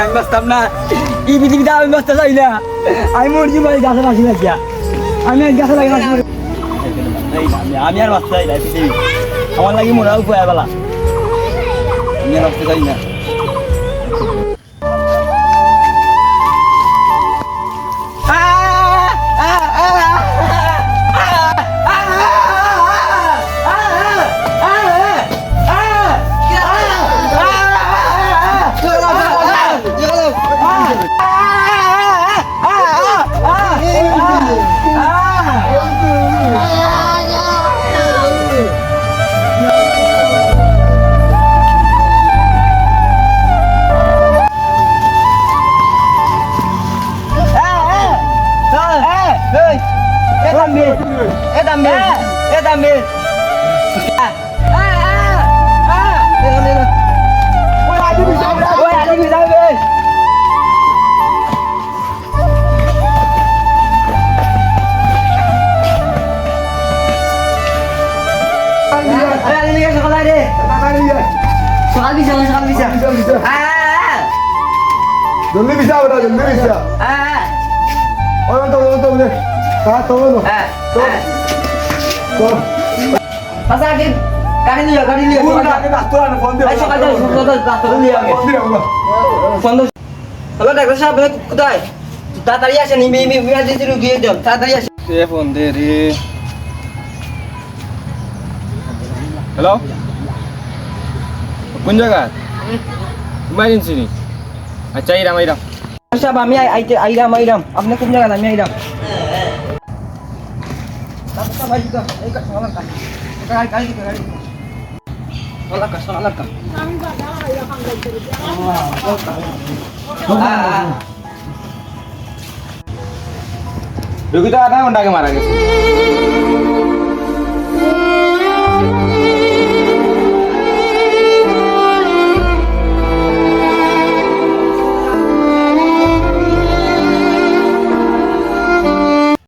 আমি বাঁচতাম না এই পৃথিবীতে আমি বাঁচতে চাই না আমি মরছি ভাই গাছে বাঁচি না আমি গাছে লাগে আমি আর বাঁচতে চাই না পৃথিবী আমার লাগে মরা উপায় বেলা আমি আর বাঁচতে চাই না জলদি bisa udah joldi bisa orang tahu deh tahu tuh pasal lagi গাড়ি নিয়ে ডাক্তার ফোন দিয়ে সকালে ডাক্তার নিয়ে আগে ফোন দাও হ্যালো ডাক্তার সাহেব কোথায় তাড়াতাড়ি আসেন ইমার্জেন্সি রোগী একদম তাড়াতাড়ি আসেন কে ফোন দে রে হ্যালো কোন জায়গা ইমার্জেন্সি নি আচ্ছা আইরাম সাহেব আমি আইরাম আপনি কোন জায়গা আমি আইরাম ডাক্তার ভাই তো এই কাজ আমার কাজ গাড়ি Alaka. Begitu ada yang malah gitu.